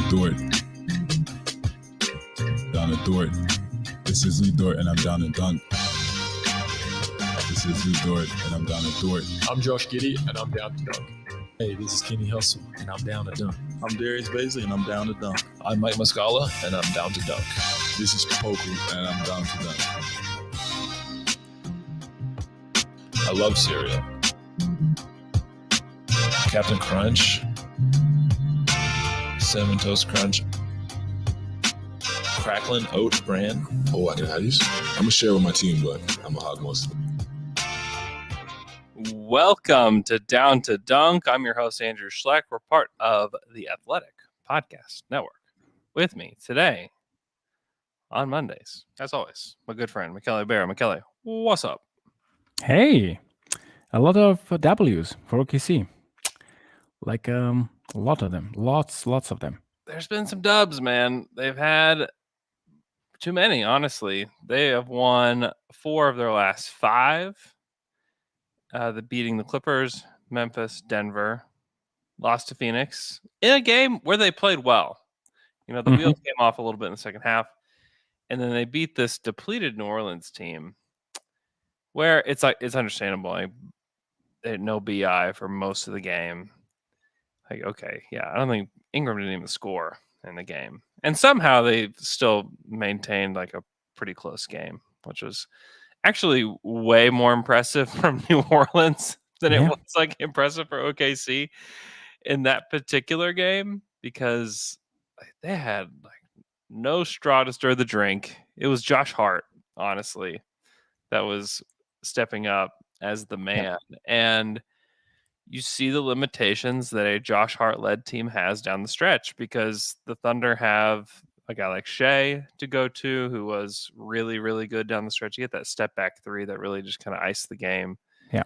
Dort. Down to Dort. This is Lou Dort, and I'm down to dunk. This is Lou Dort, and I'm down to Dort. I'm Josh Giddey, and I'm down to dunk. Hey, this is Kenny Hustle, and I'm down to dunk. I'm Darius Bazley, and I'm down to dunk. I'm Mike Muscala, and I'm down to dunk. This is Poku, and I'm down to dunk. I love cereal. Captain Crunch, Cinnamon Toast Crunch, Cracklin' Oat Bran. Oh, I can have these. I'm gonna share with my team, but I'm gonna hog most of them. Welcome to Down to Dunk. I'm your host, Andrew Schleck. We're part of the Athletic Podcast Network. With me today on Mondays, as always, my good friend, Michele Bear. Michele, what's up? Hey, a lot of W's for OKC. Like a lot of them. Lots of them. There's been some dubs, man. They've had too many, honestly. They have won 4 of their last 5. The beating the Clippers, Memphis, Denver, lost to Phoenix in a game where they played well. You know, the wheels came off a little bit in the second half, and then they beat this depleted New Orleans team where it's understandable. Like, they had no BI for most of the game. Like, okay, yeah, I don't think Ingram didn't even score in the game. And somehow they still maintained like a pretty close game, which was actually way more impressive from New Orleans than it was like impressive for OKC in that particular game, because they had like no straw to stir the drink. It was Josh Hart, honestly, that was stepping up as the man. And you see the limitations that a Josh Hart-led team has down the stretch, because the Thunder have a guy like Shai to go to, who was really, really good down the stretch. You get that step-back 3 that really just kind of iced the game. Yeah.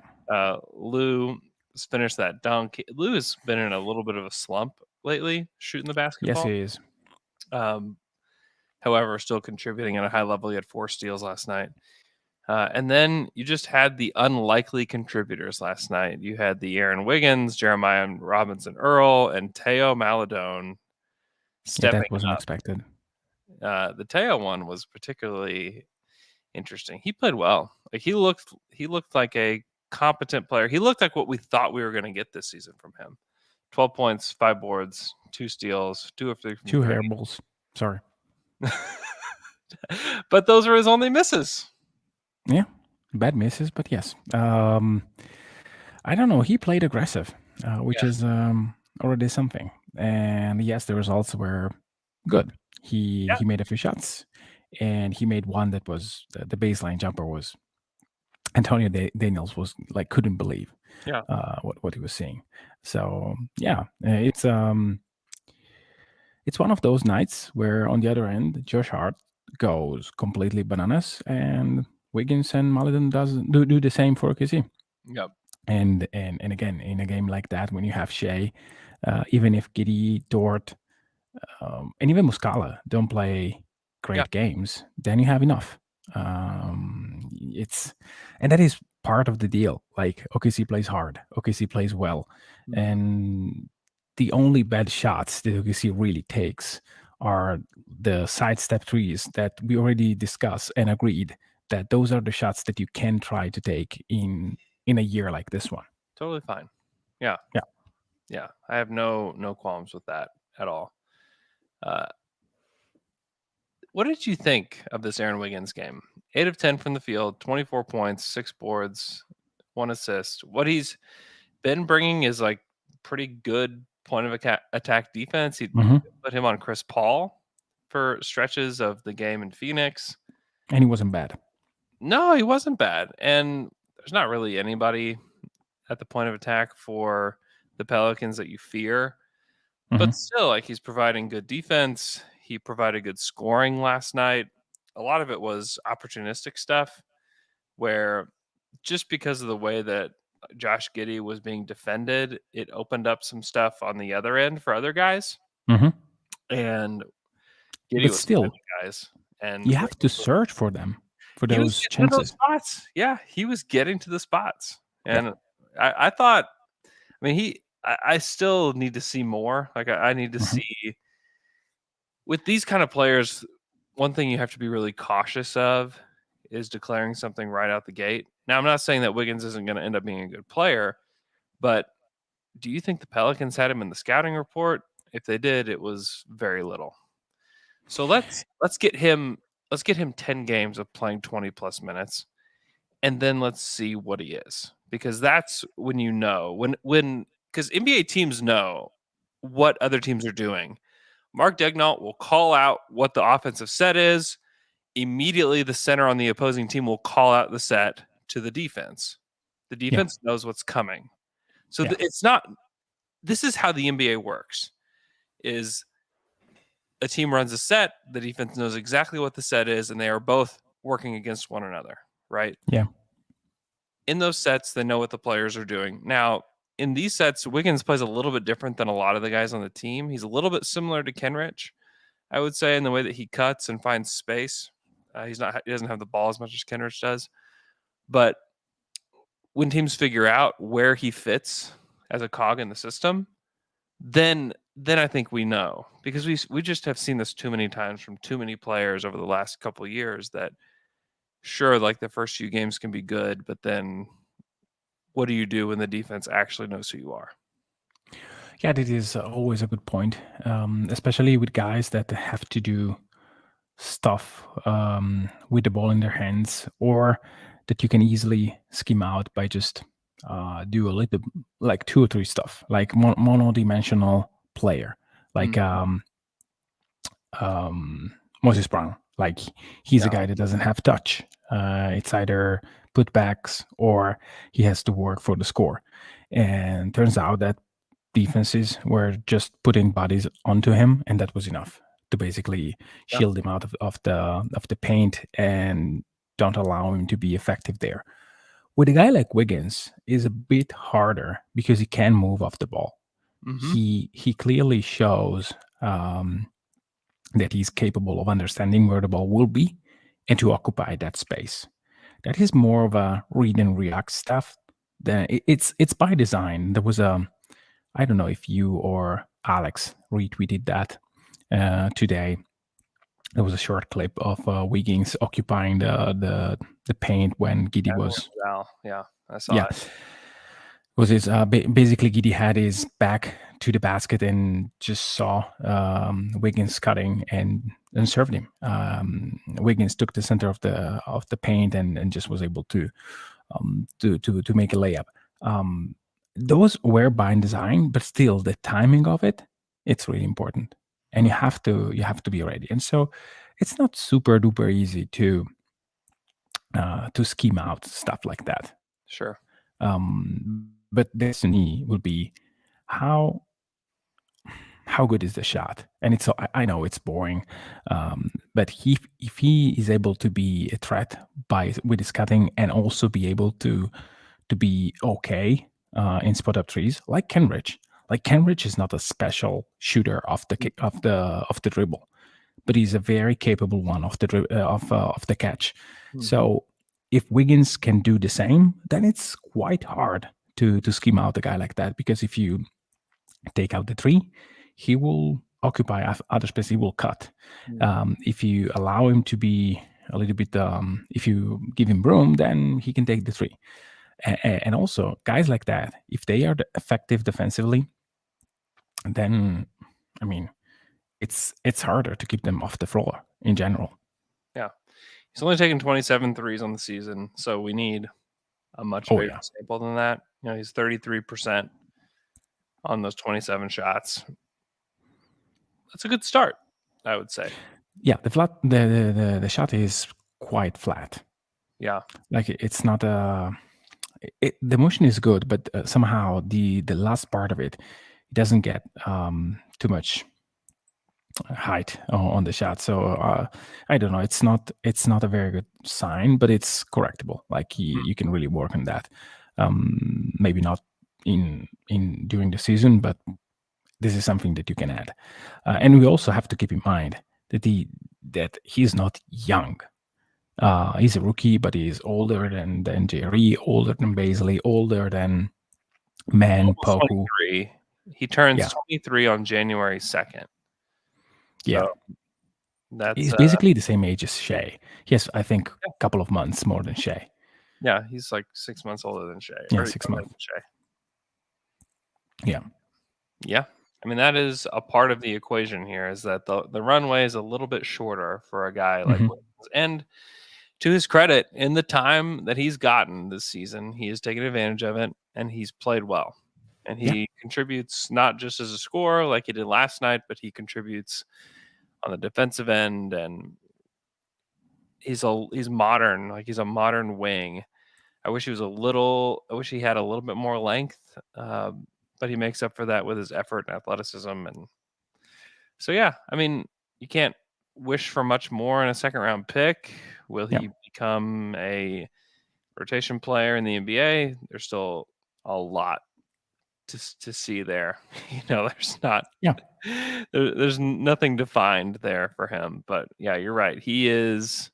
Lou has finished that dunk. Lou has been in a little bit of a slump lately, shooting the basketball. Yes, he is. However, still contributing at a high level. He had 4 steals last night. And then you just had the unlikely contributors last night. You had the Aaron Wiggins, Jeremiah Robinson-Earl, and Teo Maledon stepping that wasn't up. expected. The Teo one was particularly interesting. He played well. Like, he looked like a competent player. He looked like what we thought we were going to get this season from him. 12 points, 5 boards, 2 steals, 2 of 3 from 2 3. hair balls. Sorry. But those were his only misses. Yeah, bad misses, but yes. I don't know. He played aggressive, which is already something. And yes, the results were good. He made a few shots, and he made one that was the baseline jumper was Antonio Daniels was like couldn't believe what he was seeing. So yeah, it's one of those nights where on the other end, Josh Hart goes completely bananas, and Wiggins and Maledon do the same for OKC. Yep. And again, in a game like that, when you have Shai, even if Giddey, Dort, and even Muscala don't play great games, then you have enough. And that is part of the deal. Like, OKC plays hard, OKC plays well, and the only bad shots that OKC really takes are the sidestep threes that we already discussed and agreed that those are the shots that you can try to take in a year like this one. Totally fine. Yeah. I have no qualms with that at all. What did you think of this Aaron Wiggins game? 8 of 10 from the field, 24 points, 6 boards, 1 assist. What he's been bringing is like pretty good point of attack defense. He put him on Chris Paul for stretches of the game in Phoenix. And he wasn't bad. No, he wasn't bad. And there's not really anybody at the point of attack for the Pelicans that you fear. But still, like, he's providing good defense. He provided good scoring last night. A lot of it was opportunistic stuff, where just because of the way that Josh Giddey was being defended, it opened up some stuff on the other end for other guys. And Giddey was still guys. And you have to search for them. For those chances. Spots. Yeah, he was getting to the spots. And I thought, I mean, I still need to see more. Like, I need to see with these kind of players, one thing you have to be really cautious of is declaring something right out the gate. Now, I'm not saying that Wiggins isn't going to end up being a good player, but do you think the Pelicans had him in the scouting report? If they did, it was very little. So let's get him 10 games of playing 20 plus minutes, and then let's see what he is, because that's when you know when because NBA teams know what other teams are doing. Mark Daigneault will call out what the offensive set is. Immediately, the center on the opposing team will call out the set to the defense. The defense knows what's coming. So it's not. This is how the NBA works. Is a team runs a set, the defense knows exactly what the set is, and they are both working against one another, right? Yeah. In those sets, they know what the players are doing. Now, in these sets, Wiggins plays a little bit different than a lot of the guys on the team. He's a little bit similar to Kenrich, I would say, in the way that he cuts and finds space. He doesn't have the ball as much as Kenrich does. But when teams figure out where he fits as a cog in the system, then I think we know, because we just have seen this too many times from too many players over the last couple of years that, sure, like the first few games can be good, but then what do you do when the defense actually knows who you are? Yeah, that is always a good point, especially with guys that have to do stuff with the ball in their hands, or that you can easily scheme out by just do a little, like 2 or 3 stuff, like mono-dimensional player, like Moses Brown. Like he's a guy that doesn't have touch. It's either putbacks or he has to work for the score. And turns out that defenses were just putting bodies onto him, and that was enough to basically shield him out of the paint and don't allow him to be effective there. With a guy like Wiggins, is a bit harder because he can move off the ball. He clearly shows that he's capable of understanding where the ball will be and to occupy that space. That is more of a read and react stuff. It's by design. There was I don't know if you or Alex retweeted that today. There was a short clip of Wiggins occupying the paint when Giddey was. Yeah, I saw it. Was his basically Giddey had his back to the basket and just saw Wiggins cutting and served him. Wiggins took the center of the paint and just was able to make a layup. Those were by design, but still the timing of it's really important. And you have to be ready. And so it's not super duper easy to scheme out stuff like that. Sure. But this to me would be how good is the shot? And I know it's boring, but if he is able to be a threat with his cutting and also be able to be okay in spot up threes, like Kenrich. Like Kenrich is not a special shooter of the dribble, but he's a very capable one of the catch. So if Wiggins can do the same, then it's quite hard to scheme out a guy like that, because if you take out the 3, he will occupy other space. He will cut. If you allow him to be a little bit, if you give him room, then he can take the 3. And also guys like that, if they are effective defensively, then I mean, it's harder to keep them off the floor in general. Yeah, he's only taken 27 threes on the season, so we need a much bigger sample than that. You know, he's 33% on those 27 shots. That's a good start, I would say. Yeah, the shot is quite flat. Yeah, like it's not the motion is good, but somehow the last part of it doesn't get too much height on the shot. So I don't know. It's not a very good sign, but it's correctable. Like you can really work on that. Maybe not in during the season, but this is something that you can add. And we also have to keep in mind that he's not young. He's a rookie, but he's older than Jerry, older than Bazley, older than Poku. He turns 23 on January 2nd. Yeah. So That's He's basically the same age as Shai. He has, I think, a couple of months more than Shai. yeah, he's like 6 months older than Shai. Yeah, or 6 younger months. than Shai. Yeah. Yeah. I mean, that is a part of the equation here, is that the runway is a little bit shorter for a guy like Mhm. Wiggins. And to his credit, in the time that he's gotten this season, he has taken advantage of it and he's played well. And he contributes not just as a scorer like he did last night, but he contributes on the defensive end, and he's modern, like he's a modern wing. I wish he had a little bit more length, but he makes up for that with his effort and athleticism. And so, yeah, I mean, you can't wish for much more in a second round pick. Will he become a rotation player in the NBA? There's still a lot to see there. There's not. Yeah. There's nothing defined there for him. But yeah, you're right. He is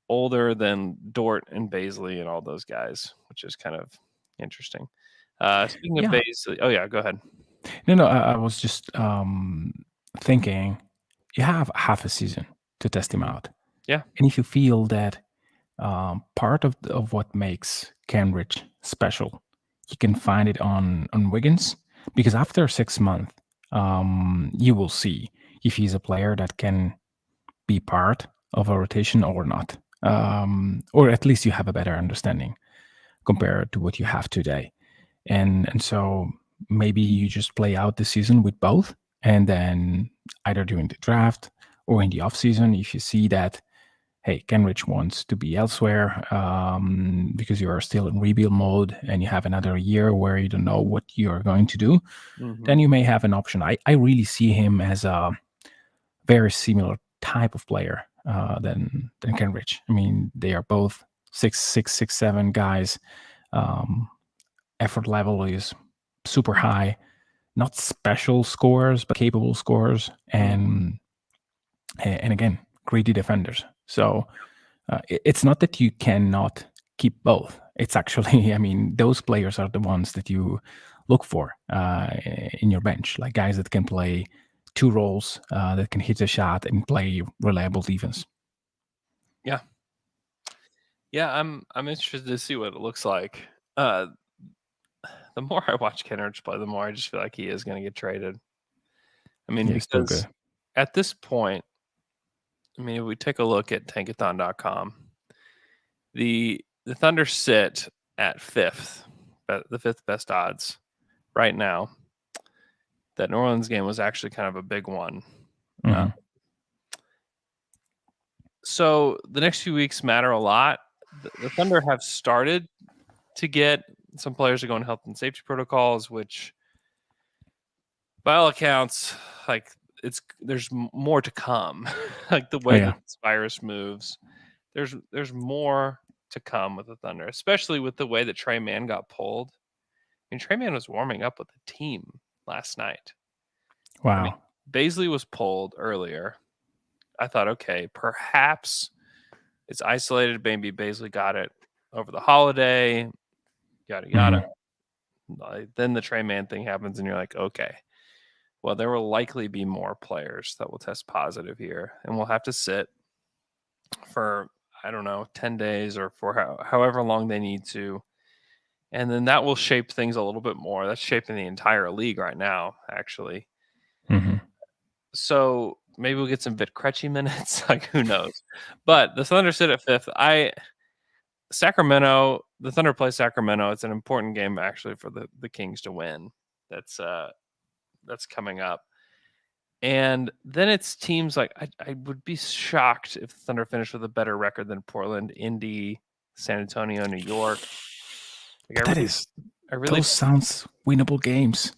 older than Dort and Bazley and all those guys, which is kind of interesting. Speaking of Bazley, oh yeah, go ahead. No, I was just thinking, you have half a season to test him out. Yeah. And if you feel that part of what makes Kenrich special, you can find it on Wiggins, because after 6 months, you will see if he's a player that can be part of a rotation or not. Or at least you have a better understanding compared to what you have today. And so maybe you just play out the season with both, and then either during the draft or in the offseason, if you see that, hey, Kenrich wants to be elsewhere because you are still in rebuild mode and you have another year where you don't know what you're going to do, then you may have an option. I really see him as a very similar type of player than Kenrich. I mean, they are both 6'6", 6'7" guys. Effort level is super high. Not special scorers, but capable scorers, and again, greedy defenders. So it's not that you cannot keep both. It's actually, I mean, those players are the ones that you look for in your bench, like guys that can play two roles, that can hit a shot and play reliable defense. Yeah. Yeah, I'm interested to see what it looks like. The more I watch Kenrich play, the more I just feel like he is going to get traded. I mean, because at this point, I mean, if we take a look at tankathon.com, the Thunder sit at fifth, the fifth best odds right now. That New Orleans game was actually kind of a big one. So the next few weeks matter a lot. The Thunder have started to get some players to go in health and safety protocols, which by all accounts, like there's more to come. Like the way that this virus moves, there's more to come with the Thunder, especially with the way that Trey Mann got pulled. I mean, Trey Mann was warming up with the team last night. Wow. I mean, Bazley was pulled earlier. I thought, okay, perhaps it's isolated. Maybe Bazley got it over the holiday, yada, yada. Then the Trey Mann thing happens, and you're like, okay, well, there will likely be more players that will test positive here, and we'll have to sit for, I don't know, 10 days or for however long they need to. And then that will shape things a little bit more. That's shaping the entire league right now, actually. So maybe we'll get some Vit Krejci minutes. Like, who knows? But the Thunder sit at fifth. Sacramento, the Thunder play Sacramento. It's an important game, actually, for the Kings to win. That's coming up. And then it's teams like, I would be shocked if the Thunder finished with a better record than Portland, Indy, San Antonio, New York. Like, those sounds winnable games.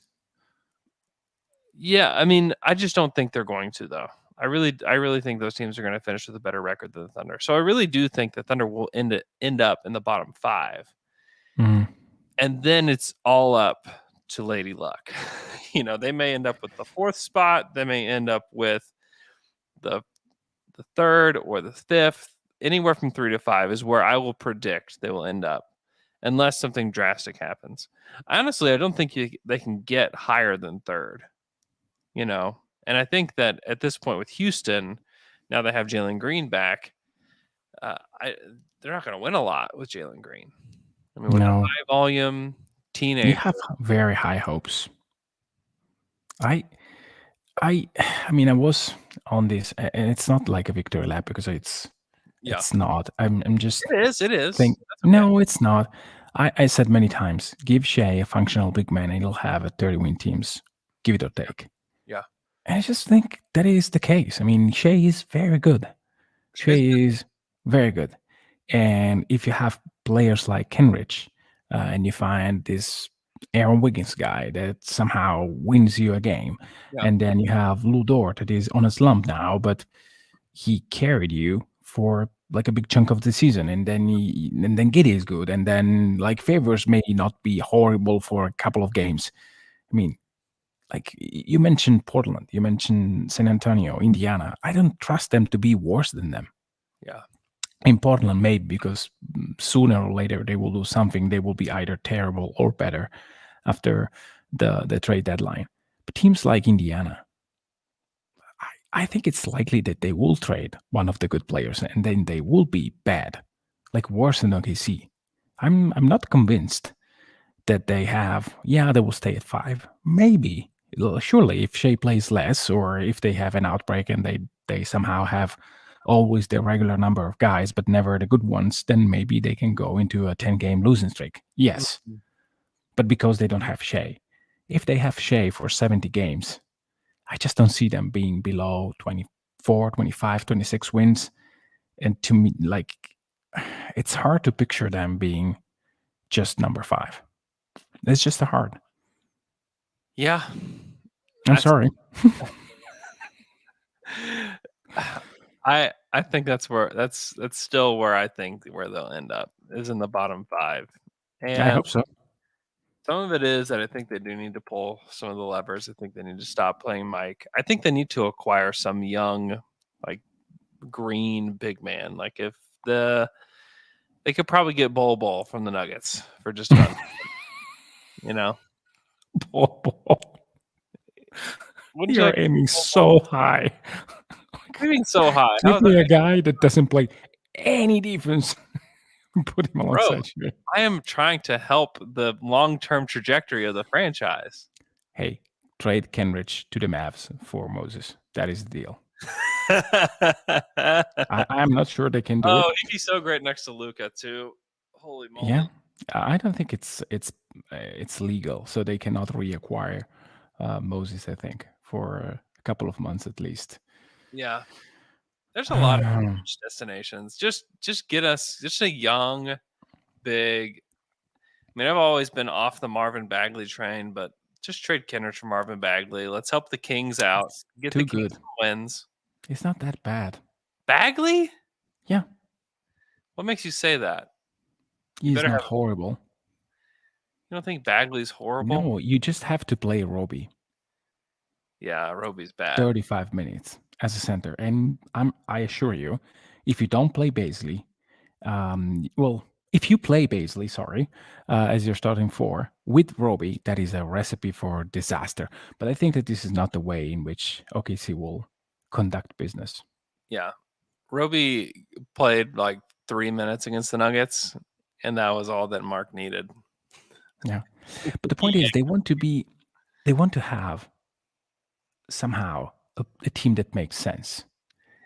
Yeah, I mean, I just don't think they're going to, though. I really think those teams are going to finish with a better record than the Thunder. So I really do think the Thunder will end up in the bottom five. And then it's all up to Lady Luck. They may end up with the fourth spot. They may end up with the third or the fifth. Anywhere from 3 to 5 is where I will predict they will end up, unless something drastic happens. Honestly, I don't think they can get higher than third. And I think that at this point with Houston, Now they have Jalen Green back. They're not going to win a lot with Jalen Green. I mean, with a No, high volume you teenager, have very high hopes. I mean, I was on this, and it's not like a victory lap because it's not. I'm just it is. think That's okay. no, it's not. I said many times, give Shai a functional big man, and he'll have a 30-win teams. Give it or take. Yeah. And I just think that is the case. I mean, Shai is very good. Shai is very good. And if you have players like Kenrich, and you find this Aaron Wiggins guy that somehow wins you a game, and then you have Lou Dort that is on a slump now, but he carried you for like a big chunk of the season, and then Giddey is good, and then like Favors may not be horrible for a couple of games. I mean, like you mentioned Portland, you mentioned San Antonio, Indiana. I don't trust them to be worse than them. Yeah. In Portland, maybe because sooner or later they will do something. They will be either terrible or better after the trade deadline. But teams like Indiana, I think it's likely that they will trade one of the good players and then they will be bad, like worse than OKC. I'm not convinced that they have. Yeah, they will stay at 5. Maybe, surely, if Shai plays less or if they have an outbreak and they somehow have always the regular number of guys but never the good ones, then maybe they can go into a 10-game losing streak. Yes, but because they don't have Shai. If they have Shai for 70 games, I just don't see them being below 24, 25, 26 wins. And to me, like, it's hard to picture them being just number 5. It's just hard. Yeah. I'm sorry. I think that's still where I think where they'll end up is in the bottom 5. And I hope so. some of it is that I think they do need to pull some of the levers. I think they need to stop playing Mike. I think they need to acquire some young, like green big man. Like if they could probably get Bol from the Nuggets for just about, You're aiming so high. Aiming so high. Give me a guy that doesn't play any defense. Put him alongside you. I am trying to help the long-term trajectory of the franchise. Hey, trade Kenrich to the Mavs for Moses. That is the deal. I'm not sure they can do it. Oh, he'd be so great next to Luka too. Holy moly! Yeah, I don't think it's legal, so they cannot reacquire Moses. I think for a couple of months at least. Yeah. There's a lot of destinations. Just get us just a young, big. I mean, I've always been off the Marvin Bagley train, but just trade Kenrich for Marvin Bagley. Let's help the Kings out. Get the Kings wins. It's not that bad. Bagley? Yeah. What makes you say that? He's not horrible. You don't think Bagley's horrible? No, you just have to play Roby. Yeah, Roby's bad. 35 minutes as a center. And I assure you, if you don't play Bazley, if you play Bazley, as your starting 4 with Roby, that is a recipe for disaster. But I think that this is not the way in which OKC will conduct business. Yeah. Roby played like 3 minutes against the Nuggets, and that was all that Mark needed. Yeah. But the point is they want to have somehow a team that makes sense.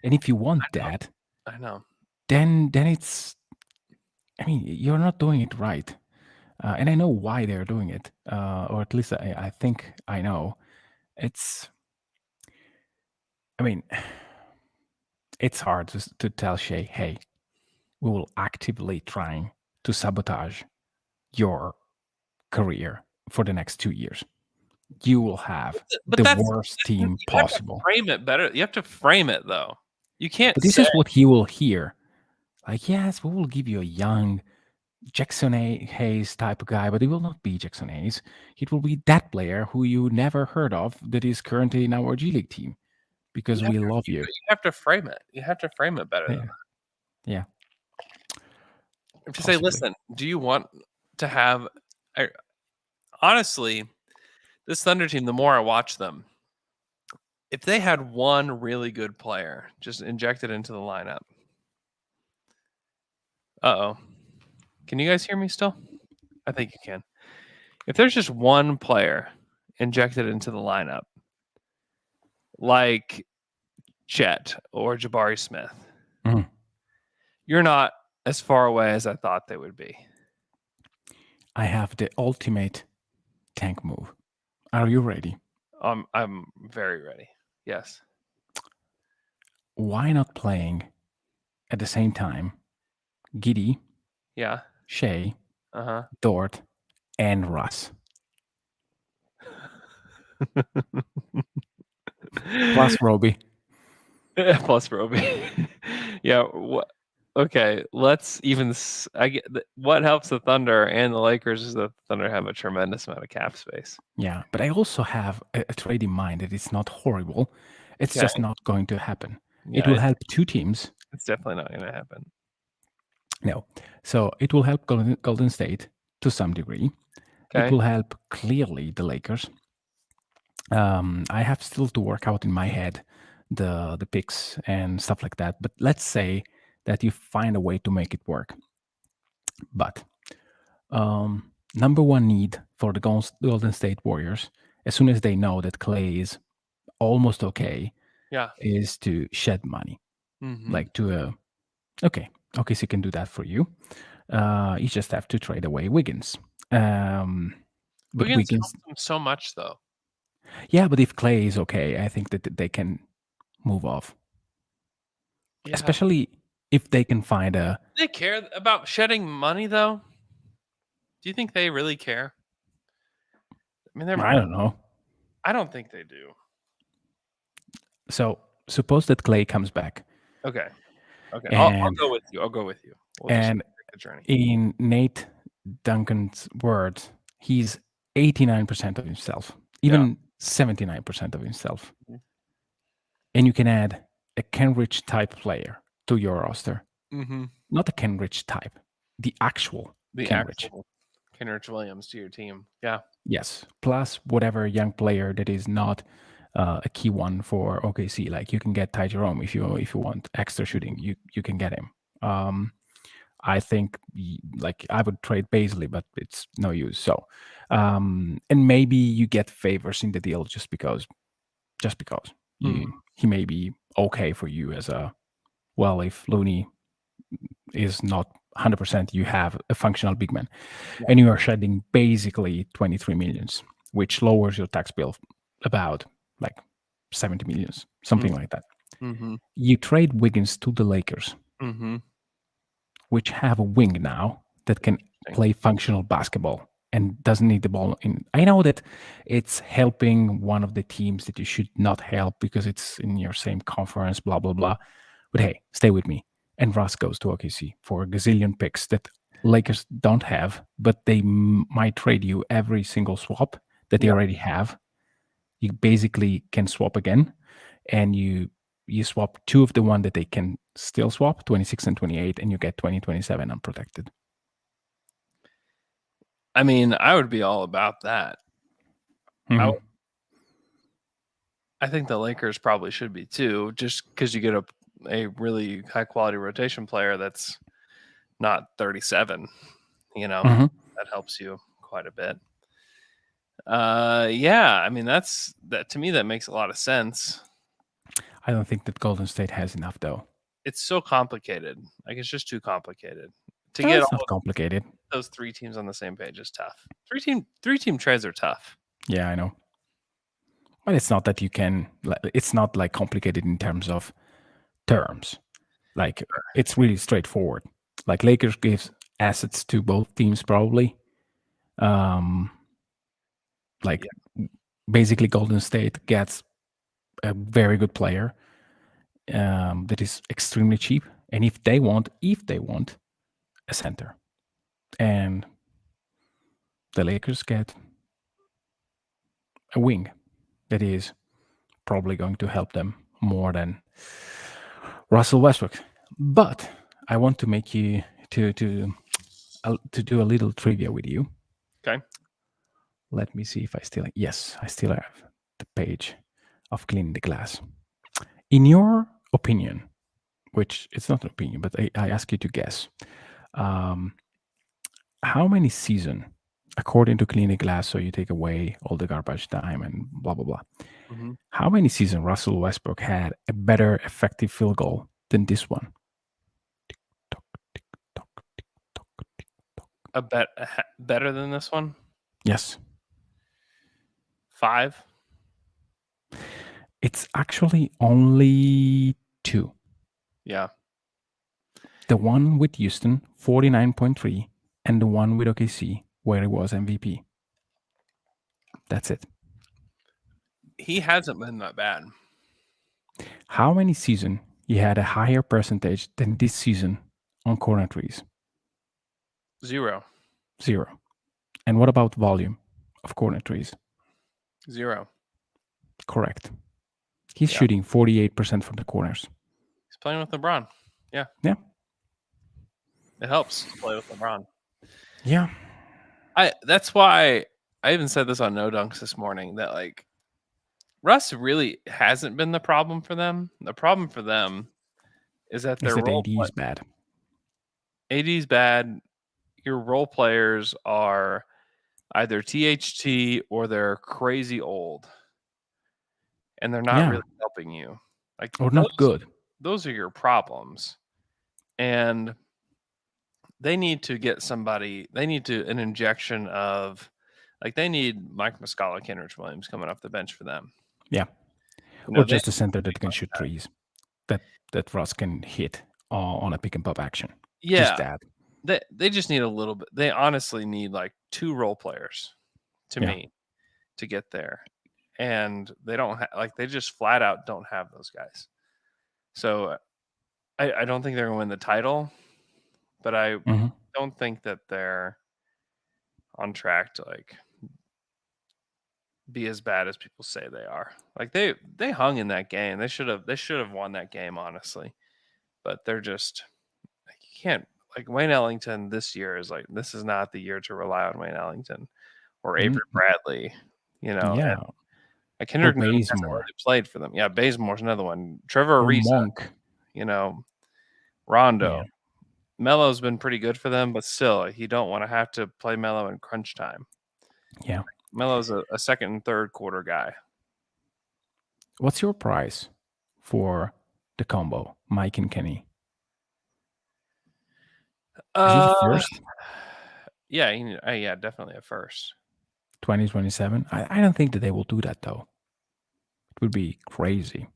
And if you want that, I know. Then it's, I mean, you're not doing it right. And I know why they're doing it, or at least I think I know. It's hard to tell Shai, hey, we will actively trying to sabotage your career for the next 2 years. You will have the worst team possible. Frame it better. You have to frame it, though. You can't. But this is what he will hear. Like, yes, we will give you a young Jackson Hayes type of guy, but it will not be Jackson Hayes. It will be that player who you never heard of that is currently in our G League team because we love you. You have to frame it. You have to frame it better. Yeah. To say, listen, do you want to have? Honestly, this Thunder team, the more I watch them, if they had one really good player just injected into the lineup. Uh-oh. Can you guys hear me still? I think you can. If there's just one player injected into the lineup, like Chet or Jabari Smith, you're not as far away as I thought they would be. I have the ultimate tank move. Are you ready? I'm very ready. Yes. Why not playing at the same time Giddey, Yeah. Shai, Uh-huh. Dort, and Russ? Plus Roby. Plus Roby. Yeah. Okay. Let's even. What helps the Thunder and the Lakers is that the Thunder have a tremendous amount of cap space. Yeah, but I also have a trade in mind that it's not horrible. It's just not going to happen. Yeah, it will help two teams. It's definitely not going to happen. No. So it will help Golden State to some degree. Okay. It will help clearly the Lakers. I have still to work out in my head the picks and stuff like that. But let's say that you find a way to make it work. But number one need for the Golden State Warriors, as soon as they know that Clay is almost okay, is to shed money. Like to okay, so you can do that for you. You just have to trade away Wiggins. But Wiggins helps them so much, though. Yeah, but if Clay is okay, I think that they can move off. Yeah. Especially if they can find a... Do they care about shedding money, though? Do you think they really care? I mean, I don't know. I don't think they do. So suppose that Clay comes back. Okay. I'll go with you. We'll and in Nate Duncan's words, he's 89% of himself, even 79% of himself. And you can add a Kenrich type player to your roster. Not a Kenrich type, the actual Kenrich. Kenrich Williams to your team. Yeah. Yes. Plus whatever young player that is not a key one for OKC. Like you can get Ty Jerome if you want extra shooting, you can get him. I think like I would trade Bazley, but it's no use. So and maybe you get favors in the deal just because he may be okay for you as a, well, if Looney is not 100%, you have a functional big man, and you are shedding basically 23 millions, which lowers your tax bill about like 70 millions, something like that. You trade Wiggins to the Lakers, which have a wing now that can play functional basketball and doesn't need the ball in. I know that it's helping one of the teams that you should not help because it's in your same conference, blah, blah, blah. But hey, stay with me. And Russ goes to OKC for a gazillion picks that Lakers don't have, but they might trade you every single swap that they already have. You basically can swap again, and you swap two of the one that they can still swap, 26 and 28, and you get 2027 unprotected. I mean, I would be all about that. I think the Lakers probably should be too, just because you get a really high quality rotation player that's not 37. That helps you quite a bit. I mean, that to me, that makes a lot of sense. I don't think that Golden State has enough, though. It's so complicated. Like, it's just too complicated to No, get it's not complicated. Those three teams on the same page is tough. Three team trades are tough. Yeah, I know. But it's not that you can. It's not like complicated in terms of terms. Like it's really straightforward. Like Lakers gives assets to both teams probably. Basically Golden State gets a very good player that is extremely cheap, and if they want a center, and the Lakers get a wing that is probably going to help them more than Russell Westbrook. But I want to make you to do a little trivia with you. Okay. Let me see if I still have the page. of cleaning the glass. In your opinion, which it's not an opinion, but I ask you to guess, how many seasons, according to clean the glass, so you take away all the garbage time and blah, blah, blah. Mm-hmm. How many seasons Russell Westbrook had a better effective field goal than this one? Better than this one? Yes. 5? It's actually only 2. Yeah. The one with Houston, 49.3, and the one with OKC, where he was MVP. That's it. He hasn't been that bad. How many seasons he had a higher percentage than this season on corner threes? 0. 0. And what about volume of corner threes? 0. Correct. He's Yeah. shooting 48% from the corners. He's playing with LeBron. Yeah. Yeah. It helps to play with LeBron. Yeah. That's why I even said this on No Dunks this morning, that like Russ really hasn't been the problem for them. The problem for them is that their role AD is bad. AD's bad. Your role players are either THT or they're crazy old, and they're not really helping you. Like, or not good. Those are your problems, and they need to get somebody. They need an injection of, like, they need Mike Muscala, Kenrich Williams coming off the bench for them. Yeah, or just a center that can shoot threes, that Russ can hit on a pick and pop action. Yeah, just that. They just need a little bit. They honestly need like 2 role players to me to get there, and they don't they just flat out don't have those guys. So I don't think they're going to win the title, but I don't think that they're on track to like be as bad as people say they are. Like they hung in that game. They should have won that game, honestly. But they're just, like, you can't, like, Wayne Ellington this year is like, this is not the year to rely on Wayne Ellington or Avery Bradley, you know. Yeah. And Kendrick hasn't really played for them. Yeah, Bazemore's another one. Trevor Ariza, Monk. You know, Rondo. Yeah. Melo's been pretty good for them, but still, you don't want to have to play Melo in crunch time. Yeah. Melo's a second and third quarter guy. What's your price for the combo, Mike and Kenny? Is it a first? Yeah, definitely a first. 2027? I don't think that they will do that, though. It would be crazy.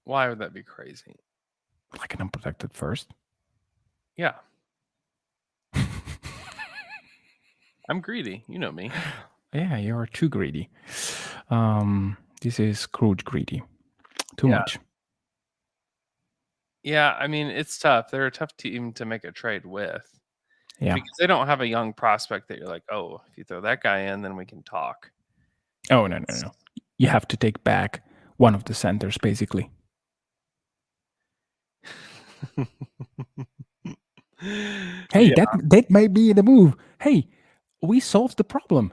Why would that be crazy? Like an unprotected first? Yeah. I'm greedy. You know me. Yeah, you're too greedy. This is Scrooge greedy. Too much. Yeah, I mean, it's tough. They're a tough team to make a trade with. Yeah. Because they don't have a young prospect that you're like, oh, if you throw that guy in, then we can talk. Oh, no. You have to take back one of the centers, basically. Hey, that may be the move. Hey, we solved the problem.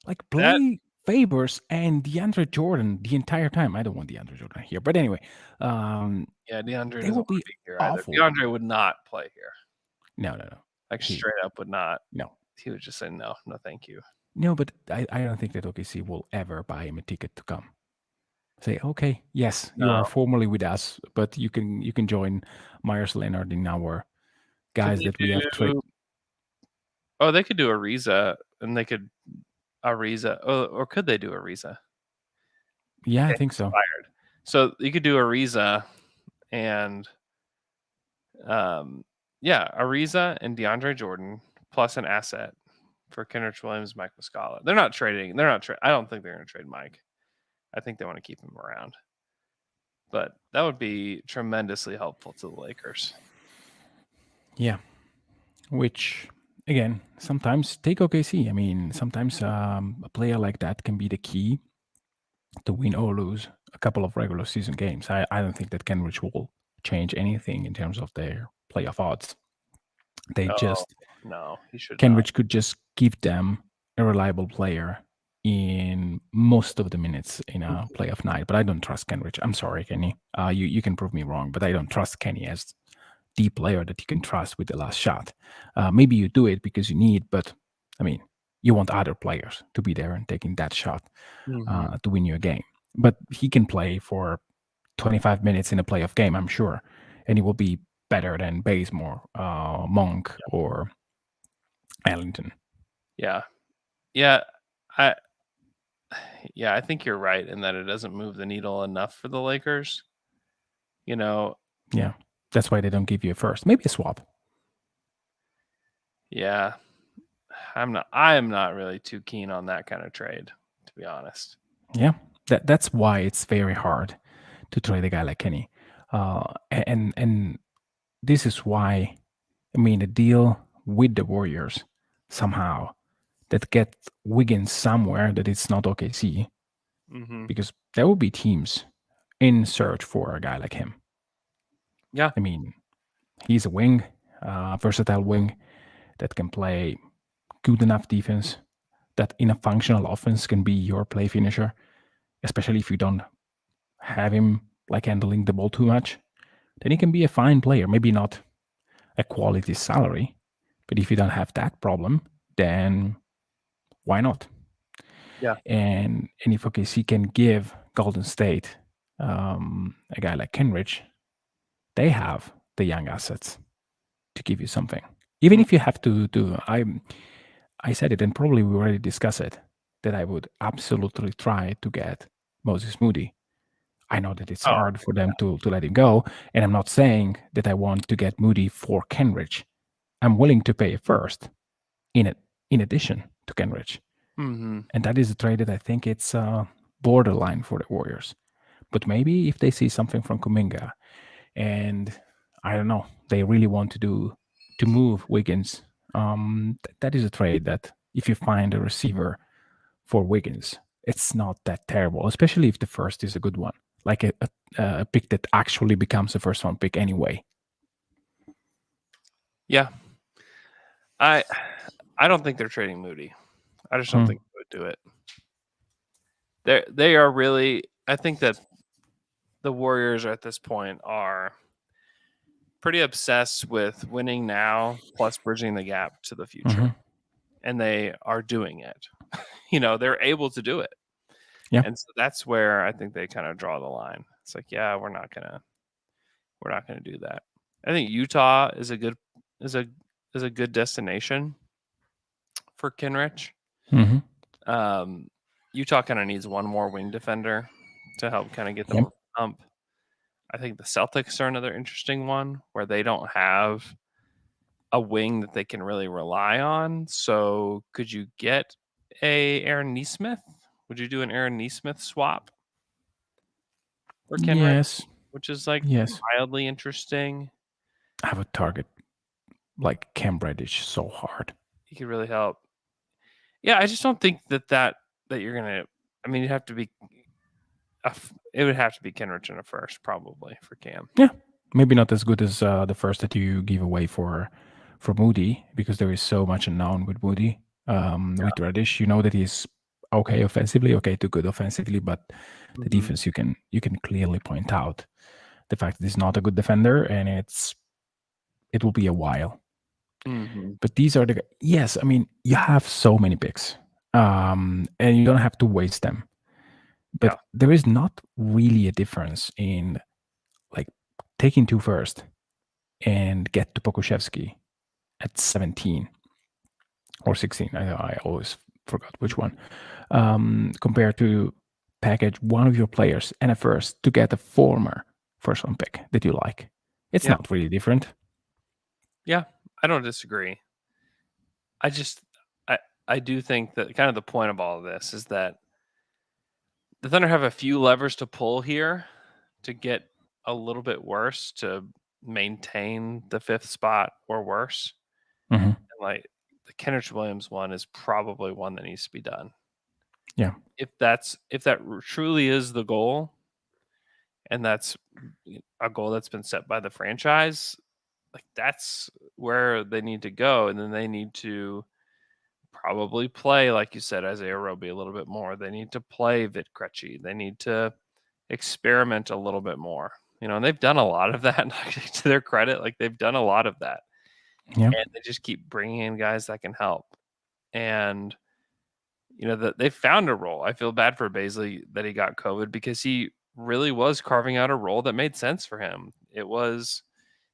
Like, play Favors and DeAndre Jordan the entire time. I don't want DeAndre Jordan here, but anyway. DeAndre they will be here awful. Either. DeAndre would not play here. No. Like, straight up would not. No. He would just say no, thank you. No, but I don't think that OKC will ever buy him a ticket to come. Say, okay, yes, you are formally with us, but you can join Myers Leonard in our guys that we have traded. Oh, they could do Ariza, and they could Ariza. Or could they do Ariza? Yeah, I think so. So you could do Ariza and Ariza and DeAndre Jordan plus an asset for Kenrich Williams, Mike Muscala. They're not trading. I don't think they're going to trade Mike. I think they want to keep him around. But that would be tremendously helpful to the Lakers. Yeah. Which, again, sometimes take OKC. I mean, sometimes a player like that can be the key to win or lose a couple of regular season games. I don't think that Kenrich will change anything in terms of their playoff odds. He should. Kenrich could just give them a reliable player in most of the minutes in a playoff night, but I don't trust Kenrich. I'm sorry, Kenny. You can prove me wrong, but I don't trust Kenny as the player that you can trust with the last shot. Maybe you do it because you need, but I mean, you want other players to be there and taking that shot to win you a game. But he can play for 25 minutes in a playoff game, I'm sure, and he will be better than Bazemore, Monk, or Ellington. Yeah. I think you're right in that it doesn't move the needle enough for the Lakers. Yeah, that's why they don't give you a first. Maybe a swap. Yeah, I am not really too keen on that kind of trade, to be honest. Yeah, that's why it's very hard to trade a guy like Kenny, and this is why, I mean, a deal with the Warriors somehow that get Wiggins somewhere that it's not OKC, because there will be teams in search for a guy like him. Yeah, I mean, he's a wing, versatile wing that can play good enough defense that in a functional offense can be your play finisher, especially if you don't have him like handling the ball too much. Then he can be a fine player, maybe not a quality salary, but if you don't have that problem, then why not? Yeah. And if OKC can give Golden State a guy like Kenrich, they have the young assets to give you something. Even if you have to do, I said it, and probably we already discussed it, that I would absolutely try to get Moses Moody. I know that it's hard for them to let him go, and I'm not saying that I want to get Moody for Kenrich. I'm willing to pay first in addition to Kenrich. And that is a trade that I think it's borderline for the Warriors. But maybe if they see something from Kuminga, and I don't know, they really want to move Wiggins, that is a trade that if you find a receiver for Wiggins, it's not that terrible, especially if the first is a good one, like a pick that actually becomes a first round pick anyway. Yeah. I don't think they're trading Moody. I just don't think they would do it. They are really, I think that the Warriors at this point are pretty obsessed with winning now plus bridging the gap to the future. And they are doing it. They're able to do it. Yeah. And so that's where I think they kind of draw the line. It's like, yeah, we're not gonna do that. I think Utah is a good destination for Kenrich. Utah kind of needs one more wing defender to help kind of get them up. I think the Celtics are another interesting one where they don't have a wing that they can really rely on. So could you get a Aaron Nesmith? Would you do an Aaron Nesmith swap for Kenrich? Yes. Which is mildly interesting. I would target like Cam Reddish so hard. He could really help. Yeah, I just don't think that you're gonna. I mean, it would have to be Kenrich in a first, probably, for Cam. Yeah, maybe not as good as the first that you give away for Moody, because there is so much unknown with Moody. With Reddish, you know that he's okay offensively, okay to good offensively, but the defense you can clearly point out the fact that he's not a good defender, and it will be a while. But these are yes, I mean, you have so many picks, and you don't have to waste them. But there is not really a difference in like taking 2 first and get to Pokuševski at 17 or 16. I always forgot which one. Compared to package one of your players and a first to get a former first round pick that you like. It's not really different. Yeah, I don't disagree. I do think that kind of the point of all of this is that the Thunder have a few levers to pull here to get a little bit worse to maintain the 5th spot or worse. And like the Kenrich Williams one is probably one that needs to be done. Yeah. If that truly is the goal, and that's a goal that's been set by the franchise, like that's where they need to go, and then they need to probably play, like you said, Isaiah Roby a little bit more. They need to play Vit Krejci. They need to experiment a little bit more. And they've done a lot of that. To their credit, like they've done a lot of that. Yeah. And they just keep bringing in guys that can help. And they found a role. I feel bad for Bazley that he got COVID because he really was carving out a role that made sense for him. It was,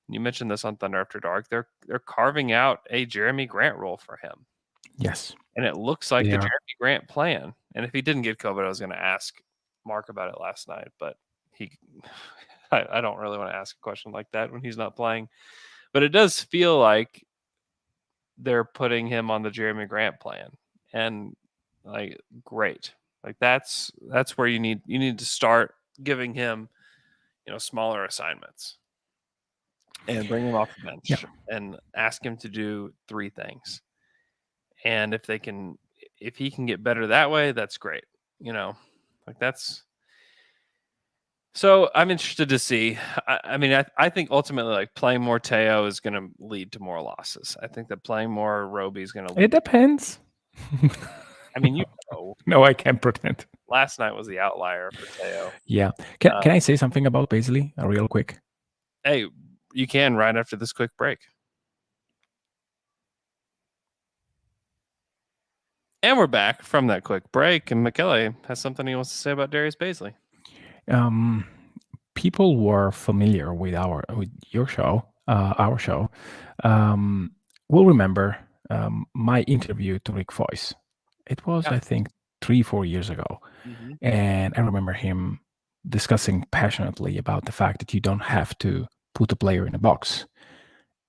you mentioned this on Thunder After Dark, they're carving out a Jeremy Grant role for him. Yes. And it looks like They the are. Jeremy Grant plan. And if he didn't get COVID, I was going to ask Mark about it last night, but I don't really want to ask a question like that when he's not playing. But it does feel like they're putting him on the Jeremy Grant plan. And like, great. Like that's where you need to start giving him, smaller assignments and bring him off the bench and ask him to do 3 things. And if he can get better that way, that's great. Like that's. So I'm interested to see. I think ultimately, like playing more Teo is going to lead to more losses. I think that playing more Roby is going to. It depends. No, I can't pretend. Last night was the outlier for Teo. Yeah. Can I say something about Bazley real quick? Hey, you can right after this quick break. And we're back from that quick break, and Michele has something he wants to say about Darius Bazley. People were familiar with your show, our show. Will remember my interview to Rick Foyce. It was, I think, 3-4 years ago, and I remember him discussing passionately about the fact that you don't have to put a player in a box,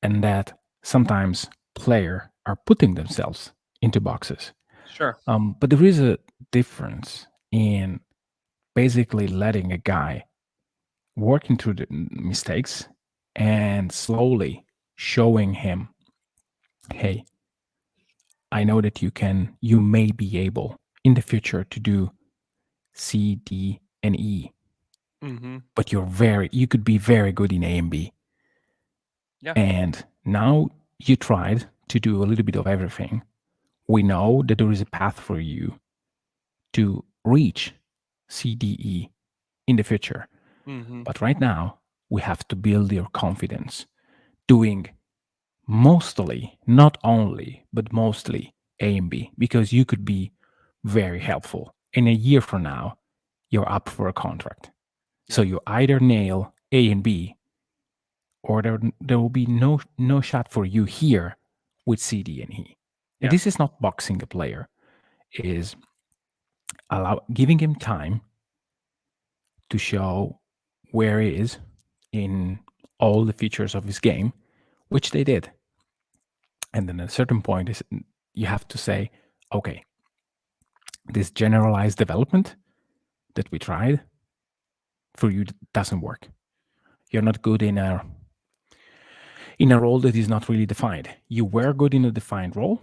and that sometimes players are putting themselves into boxes. Sure. But there is a difference in basically letting a guy working through the mistakes and slowly showing him, hey, I know that you may be able in the future to do C, D, and E, but you could be very good in A and B. Yeah. And now you tried to do a little bit of everything. We know that there is a path for you to reach C, D, E in the future. But right now, we have to build your confidence doing mostly, not only, but mostly A and B, because you could be very helpful. In a year from now, you're up for a contract. So you either nail A and B, or there will be no shot for you here with C, D, and E. And this is not boxing a player. It is giving him time to show where he is in all the features of his game, which they did. And then at a certain point, you have to say, okay, this generalized development that we tried for you doesn't work. You're not good in a role that is not really defined. You were good in a defined role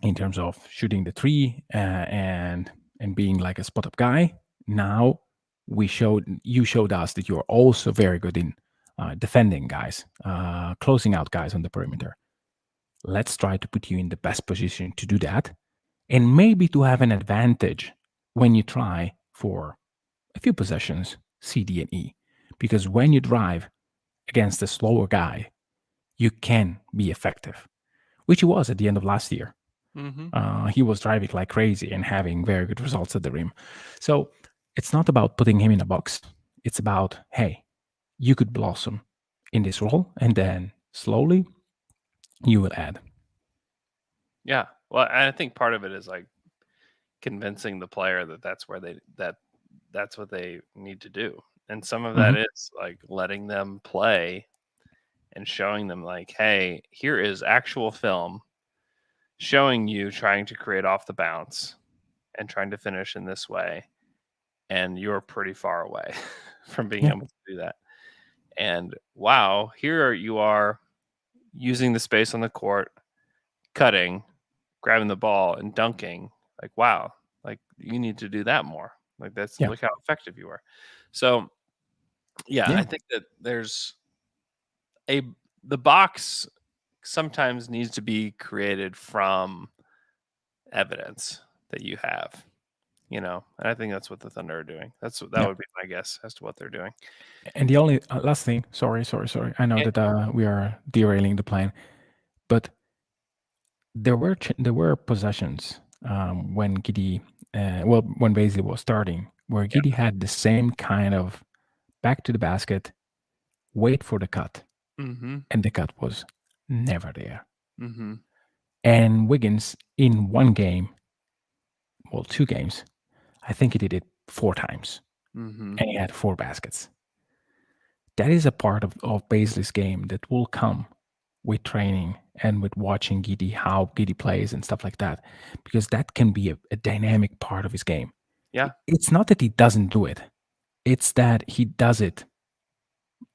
in terms of shooting the 3 and being like a spot-up guy. Now you showed us that you're also very good in defending guys, closing out guys on the perimeter. Let's try to put you in the best position to do that, and maybe to have an advantage when you try for a few possessions, C, D, and E. Because when you drive against a slower guy, you can be effective, which he was at the end of last year. He was driving like crazy and having very good results at the rim. So it's not about putting him in a box. It's about, hey, you could blossom in this role, and then slowly you will add. Yeah. Well, I think part of it is like convincing the player that that's where that's what they need to do. And some of that is like letting them play and showing them like, hey, here is actual film showing you trying to create off the bounce and trying to finish in this way. And you're pretty far away from being able to do that. And wow, here you are using the space on the court, cutting, grabbing the ball and dunking. Like, wow, like you need to do that more. Like look how effective you were. So I think that there's the box sometimes needs to be created from evidence that you have, and I think that's what the Thunder are doing. That would be my guess as to what they're doing. And the only last thing, sorry. I know that we are derailing the plan, but there were possessions when Giddey, when Bazley was starting, where Giddey had the same kind of back to the basket, wait for the cut, and the cut was never there. And Wiggins in one game, 2 games, I think he did it 4 times, and he had 4 baskets. That is a part of Bazley's game that will come with training and with watching Giddey, how Giddey plays and stuff like that, because that can be a dynamic part of his game. Yeah. It's not that he doesn't do it. It's that he does it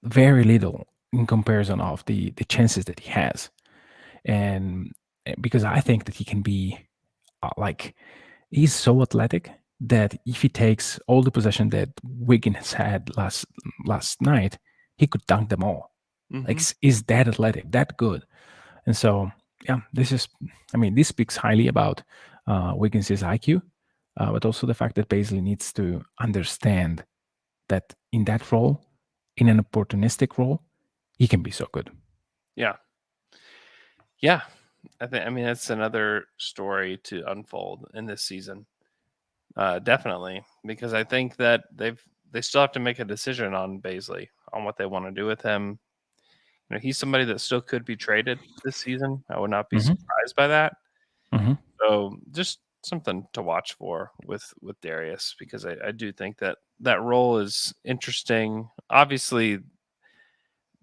very little in comparison of the chances that he has. And because I think that he can be he's so athletic that if he takes all the possession that Wiggins had last night, he could dunk them all. Is that athletic, that good? And so, this speaks highly about Wiggins' IQ, but also the fact that Bazley needs to understand that in that role, in an opportunistic role, he can be so good. Yeah. That's another story to unfold in this season. Definitely, because I think that they still have to make a decision on Bazley, on what they want to do with him. He's somebody that still could be traded this season. I would not be surprised by that. So just something to watch for with Darius, because I do think that role is interesting. Obviously,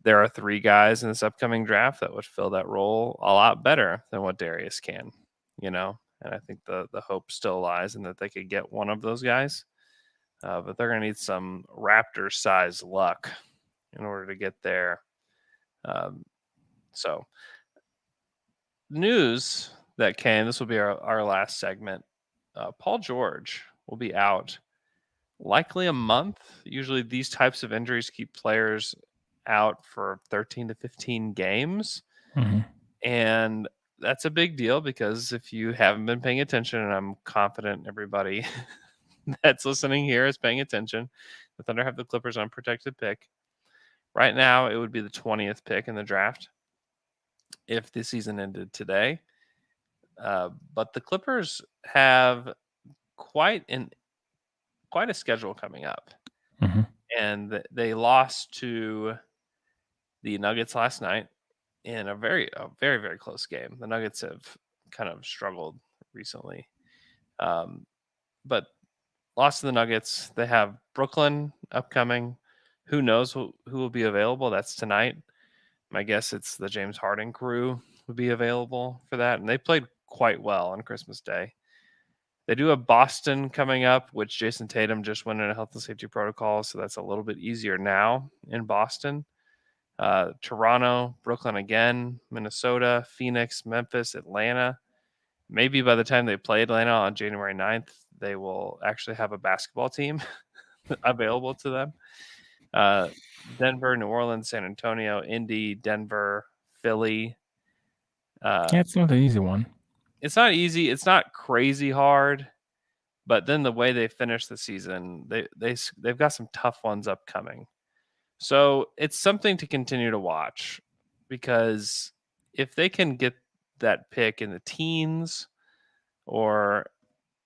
there are 3 guys in this upcoming draft that would fill that role a lot better than what Darius can, and I think the hope still lies in that they could get one of those guys, but they're going to need some Raptor-size luck in order to get there. So news that came, this will be our last segment. Paul George will be out likely a month. Usually these types of injuries keep players out for 13 to 15 games. And that's a big deal, because if you haven't been paying attention, and I'm confident everybody that's listening here is paying attention, the Thunder have the Clippers on protected pick. Right now, it would be the 20th pick in the draft if the season ended today. But the Clippers have quite a schedule coming up. And they lost to the Nuggets last night in a very, very close game. The Nuggets have kind of struggled recently. But lost to the Nuggets. They have Brooklyn upcoming. Who knows who will be available? That's tonight. My guess it's the James Harden crew would be available for that. And they played quite well on Christmas Day. They do have Boston coming up, which Jason Tatum just went in a health and safety protocol, so that's a little bit easier now in Boston. Toronto, Brooklyn again, Minnesota, Phoenix, Memphis, Atlanta. Maybe by the time they play Atlanta on January 9th, they will actually have a basketball team available to them. Denver, New Orleans, San Antonio, Indy, Denver, Philly. It's not an easy one. It's not easy. It's not crazy hard. But then the way they finish the season, they've got some tough ones upcoming. So it's something to continue to watch, because if they can get that pick in the teens, or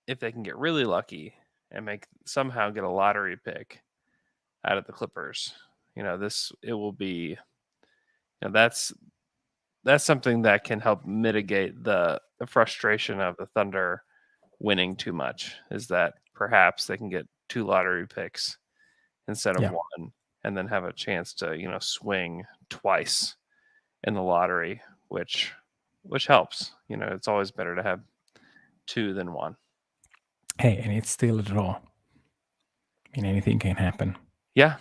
if they can get really lucky and somehow get a lottery pick out of the Clippers, it will be, that's something that can help mitigate the frustration of the Thunder winning too much, is that perhaps they can get 2 lottery picks instead of 1, and then have a chance to, swing twice in the lottery, which helps. It's always better to have 2 than 1. Hey, and it's still a draw. Anything can happen. Yeah,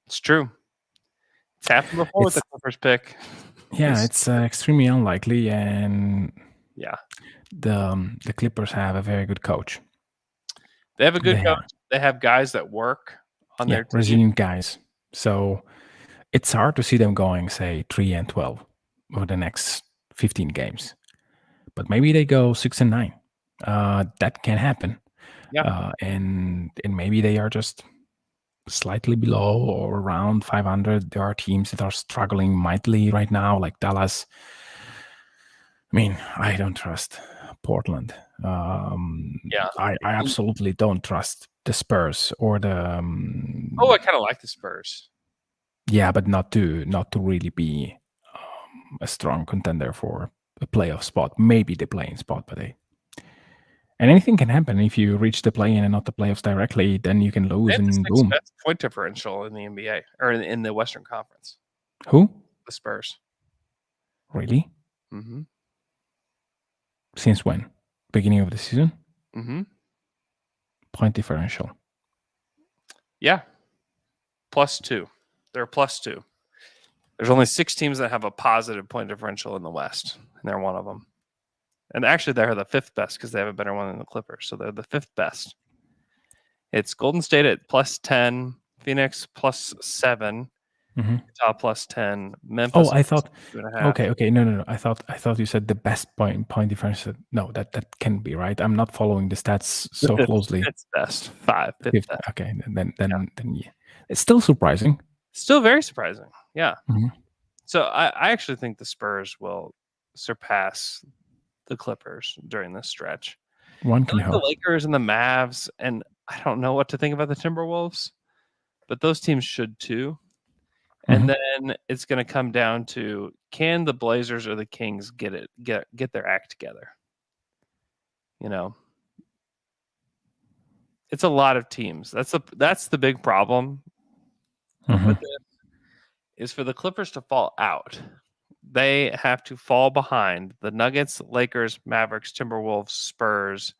it's true. It's happened before with the Clippers pick. Yeah, it's extremely unlikely, and the Clippers have a very good coach. They have a good coach. They have guys that work on their team. Resilient guys. So it's hard to see them going, say, 3-12 over the next 15 games. but maybe they go 6-9. That can happen. Yeah. And maybe they are just slightly below or around 500. There are teams that are struggling mightily right now, like Dallas. I mean, I don't trust Portland. I absolutely don't trust the Spurs or the. I kind of like the Spurs. Yeah, but not to really be a strong contender for a playoff spot. Maybe the playing spot, but and anything can happen if you reach the play-in and not the playoffs directly. Then you can lose and boom. Best point differential in the NBA or in the Western Conference. Who? The Spurs. Really? Mm-hmm. Since when? Beginning of the season? Mm-hmm. Point differential. Yeah. +2. They're +2. There's only 6 teams that have a positive point differential in the West, and they're one of them. And actually, they're the 5th best because they have a better one than the Clippers. So they're the 5th best. It's Golden State at +10, Phoenix +7, Utah +10, Memphis. Oh, I thought. 2.5. Okay. No. I thought you said the best point differential. No, that can't be right. I'm not following the stats so closely. It's best 5. Fifth. Okay, then yeah, it's still surprising. Still very surprising. Yeah. Mm-hmm. So I actually think the Spurs will surpass the Clippers during this stretch. One can hope. The Lakers and the Mavs, and I don't know what to think about the Timberwolves, but those teams should too. And then it's going to come down to, can the Blazers or the Kings get their act together? You know, it's a lot of teams. That's the big problem. With this, is for the Clippers to fall out. They have to fall behind the Nuggets, Lakers, Mavericks, Timberwolves, Spurs,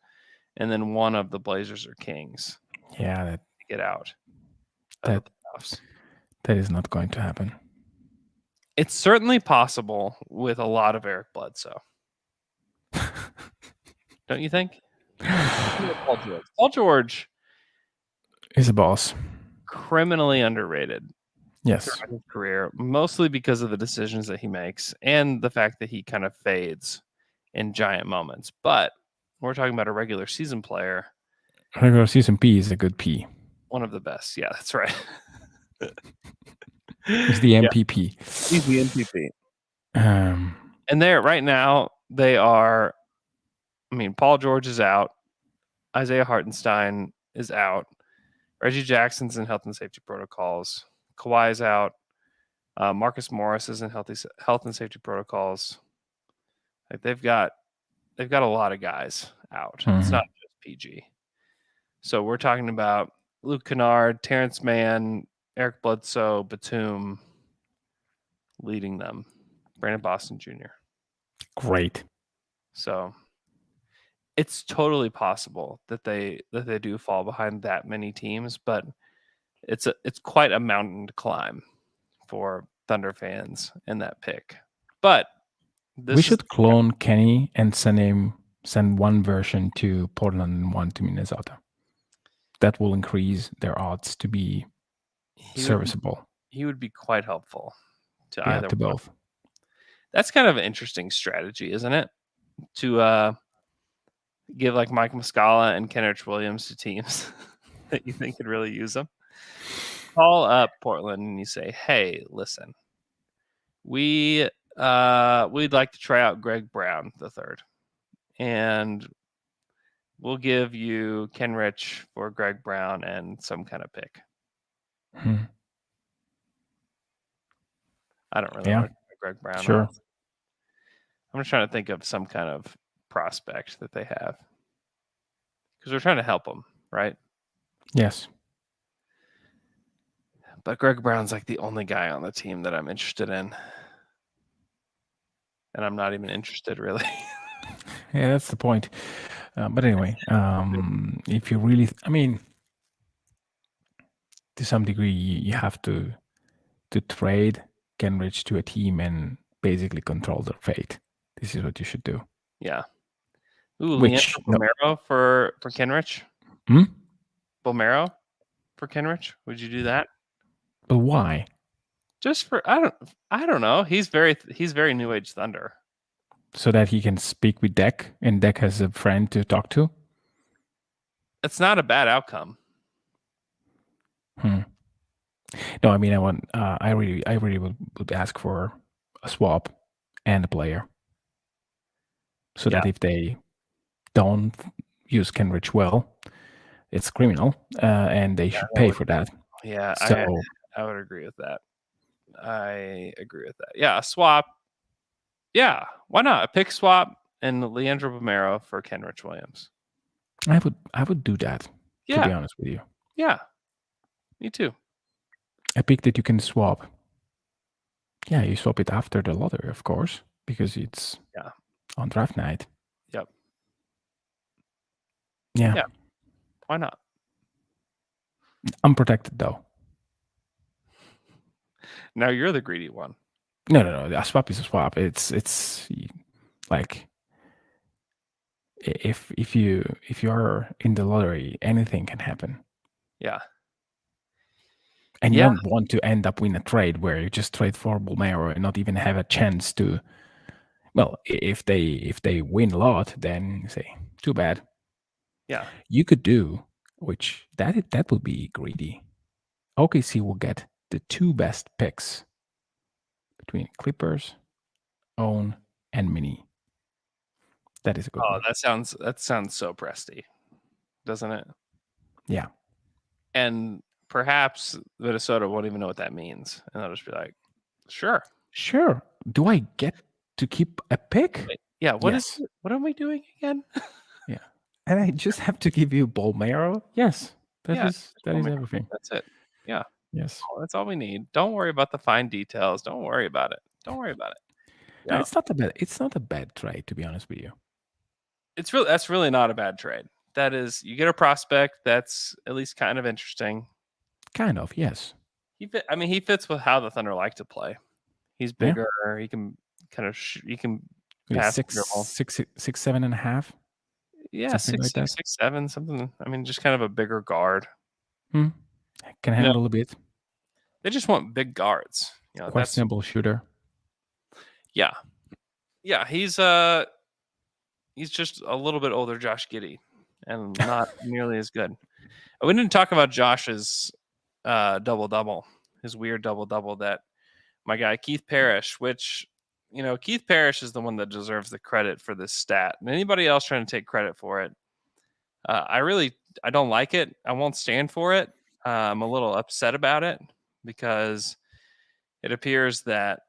and then one of the Blazers or Kings. Yeah, to get out. That is not going to happen. It's certainly possible with a lot of Eric Bledsoe. Don't you think? Paul George is a boss. Criminally underrated. Yes. Throughout his career, mostly because of the decisions that he makes and the fact that he kind of fades in giant moments. But we're talking about a regular season player. Regular season P is a good P. One of the best. Yeah, that's right. He's the MVP. Yeah. He's the MVP. And right now, they are. I mean, Paul George is out. Isaiah Hartenstein is out. Reggie Jackson's in health and safety protocols. Kawhi's out. Marcus Morris is in health and safety protocols. Like they've got a lot of guys out. It's not just PG. So we're talking about Luke Kennard, Terrence Mann, Eric Bledsoe, Batum leading them. Brandon Boston Jr. Great. So it's totally possible that they do fall behind that many teams, but it's quite a mountain to climb for Thunder fans in that pick. But we should clone Kenny and send one version to Portland and one to Minnesota. That will increase their odds to be serviceable. He would be quite helpful to either to both. That's kind of an interesting strategy, isn't it? To give like Mike Muscala and Kenrich Williams to teams that you think could really use them. Call up Portland and you say, "Hey, listen, we'd like to try out Greg Brown III, and we'll give you Kenrich for Greg Brown and some kind of pick." I don't really know Greg Brown. Sure. I'm just trying to think of some kind of prospect that they have because we're trying to help them, right? Yes. But Greg Brown's like the only guy on the team that I'm interested in. And I'm not even interested, really. Yeah, that's the point. But anyway, if you really, to some degree, you have to trade Kenrich to a team and basically control their fate. This is what you should do. Yeah. Ooh, Bolmero for Kenrich? Bolmero for Kenrich? Would you do that? But why? Just for I don't know. He's very New Age Thunder. so that he can speak with Deck, and Deck has a friend to talk to. It's not a bad outcome. No, I mean, I really would ask for a swap and a player, so that if they don't use Kenrich well, it's criminal, and they should pay for that. Yeah, So I would agree with that. Yeah, a swap. Yeah, why not? A pick swap and Leandro Bomero for Kenrich Williams. I would do that, to be honest with you. Yeah, me too. A pick that you can swap. Yeah, you swap it after the lottery, of course, because it's on draft night. Yep. Yeah. Why not? Unprotected, though. Now you're the greedy one. No. A swap is a swap. It's like if you are in the lottery, anything can happen. Yeah. And you don't want to end up in a trade where you just trade for Bomero and not even have a chance to. Well, if they win a lot, then say too bad. Yeah. You could do, which that would be greedy. OKC will get the 2 best picks between Clippers, Own, and Mini. That is a good one. That sounds so presty, doesn't it? Yeah. And perhaps Minnesota won't even know what that means, and they'll just be like, "Sure." Do I get to keep a pick? Yeah. What am we doing again? Yeah. And I just have to give you Bomero? Yes. That is everything. That's it. Yeah. Yes. Oh, that's all we need. Don't worry about the fine details. Don't worry about it. No, it's not a bad trade, to be honest with you. That's really not a bad trade. That is, you get a prospect that's at least kind of interesting. Kind of, yes. He fits with how the Thunder like to play. He's bigger. He can kind of he can pass 6'7.5". Yeah, something 6'6", like that. 6'7", something. I mean, just kind of a bigger guard. Can handle a bit. They just want big guards. Questionable shooter. Yeah. He's just a little bit older, Josh Giddey, and not nearly as good. We didn't talk about Josh's double-double, his weird double-double that my guy Keith Parrish, which, Keith Parrish is the one that deserves the credit for this stat. And anybody else trying to take credit for it, I don't like it. I won't stand for it. I'm a little upset about it because it appears that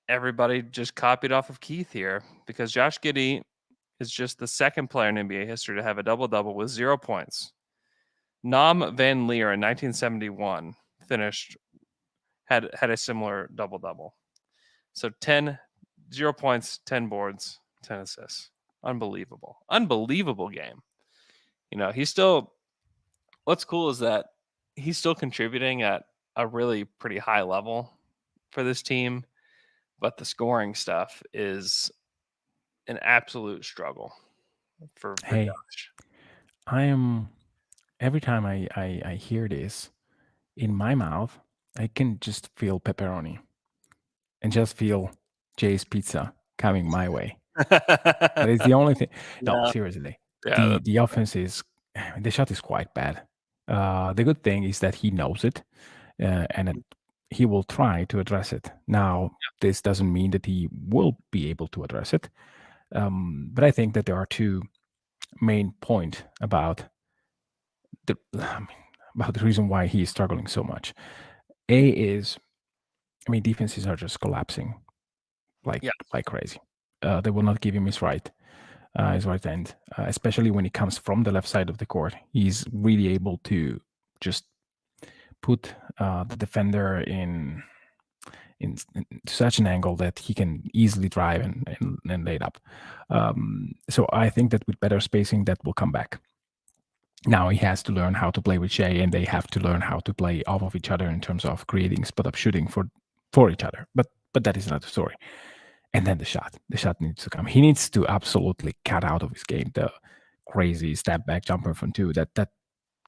everybody just copied off of Keith here, because Josh Giddey is just the second player in NBA history to have a double-double with 0 points. Nam Van Leer in 1971 had a similar double-double. So 0 points, 10 boards, 10 assists. Unbelievable game. What's cool is that he's still contributing at a really pretty high level for this team, but the scoring stuff is an absolute struggle for Josh. Every time I hear this in my mouth, I can just feel pepperoni and just feel Jay's Pizza coming my way. That is the only thing. No, seriously. Yeah, the offense the shot is quite bad. The good thing is that he knows it, and he will try to address it. Now, this doesn't mean that he will be able to address it, but I think that there are 2 main points about the reason why he is struggling so much. A is, defenses are just collapsing like crazy. They will not give him his right end, especially when it comes from the left side of the court. He's really able to just put the defender in such an angle that he can easily drive and lay it up. So I think that with better spacing, that will come back. Now he has to learn how to play with Shai, and they have to learn how to play off of each other in terms of creating spot-up shooting for each other. But that is another story. And then the shot needs to come. He needs to absolutely cut out of his game the crazy step back jumper from 2. That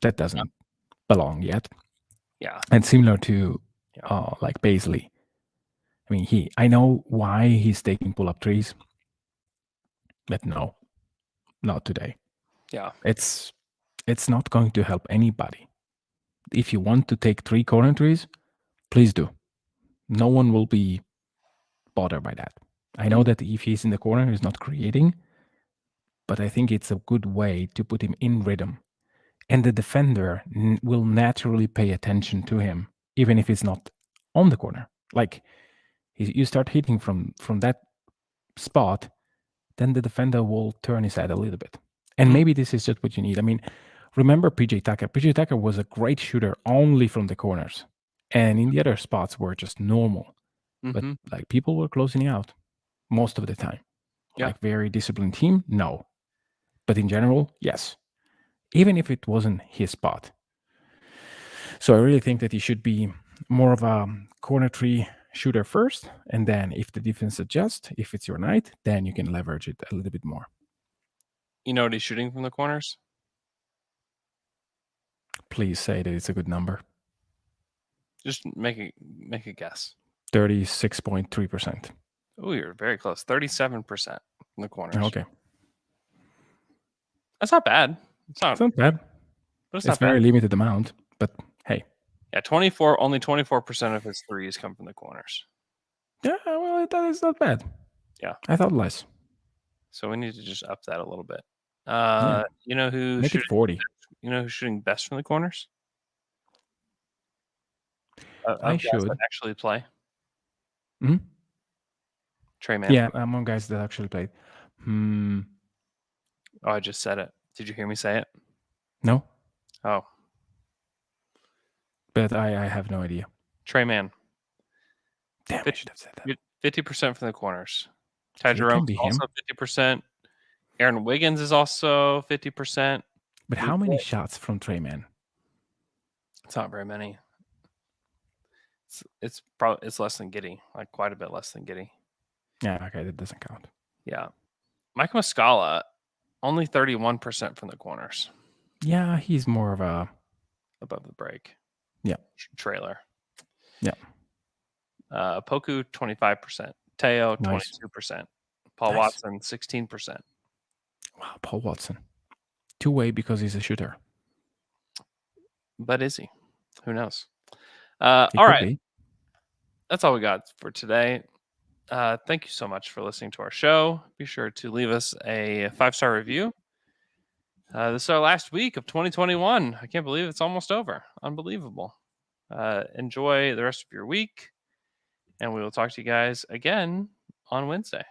doesn't belong yet. Yeah. And similar to like Bazley. I know why he's taking pull-up threes. But no, not today. Yeah. It's not going to help anybody. If you want to take 3 corner threes, please do. No one will be bothered by that. I know that if he's in the corner, he's not creating, but I think it's a good way to put him in rhythm. And the defender will naturally pay attention to him, even if it's not on the corner. Like, you start hitting from that spot, then the defender will turn his head a little bit. And maybe this is just what you need. I mean, remember PJ Tucker. PJ Tucker was a great shooter only from the corners. And in the other spots were just normal. But like, people were closing out most of the time. Yeah. Like, very disciplined team, no. But in general, yes. Even if it wasn't his spot. So I really think that he should be more of a corner 3 shooter first. And then if the defense adjusts, if it's your night, then you can leverage it a little bit more. You know what he's shooting from the corners? Please say that it's a good number. Just make a guess. 36.3%. Oh, you're very close. 37% from the corners. Okay. That's not bad. It's not bad. But it's It's not very bad. limited amount, but hey. Yeah, only 24% of his threes come from the corners. Yeah, well, that is not bad. Yeah. I thought less. So we need to just up that a little bit. Yeah. You know who Make it 40. You know who's shooting best from the corners? I Guys should. that actually play. Hmm? Trey Man. Yeah, among guys that actually played. Oh, I just said it. Did you hear me say it? No, Oh, but I have no idea. Trey Man. Damn, I should have said that. 50% from the corners. Ty It Jerome can be him. also 50%. Aaron Wiggins is also 50%. But how many shots from Trey Man? It's not very many. It's probably less than Giddey, like quite a bit less than Giddey. Yeah, okay, that doesn't count. Yeah. Mike Muscala, only 31% from the corners. Yeah, he's more of a above the break. Yeah. Trailer. Yeah. Poku 25%. Teo 22%. Paul Watson 16%. Wow, Paul Watson. 2-way because he's a shooter. But is he? Who knows? He all could right. be. That's all we got for today. Thank you so much for listening to our show. Be sure to leave us a 5-star review. This is our last week of 2021. I can't believe it's almost over. Unbelievable. Enjoy the rest of your week. And we will talk to you guys again on Wednesday.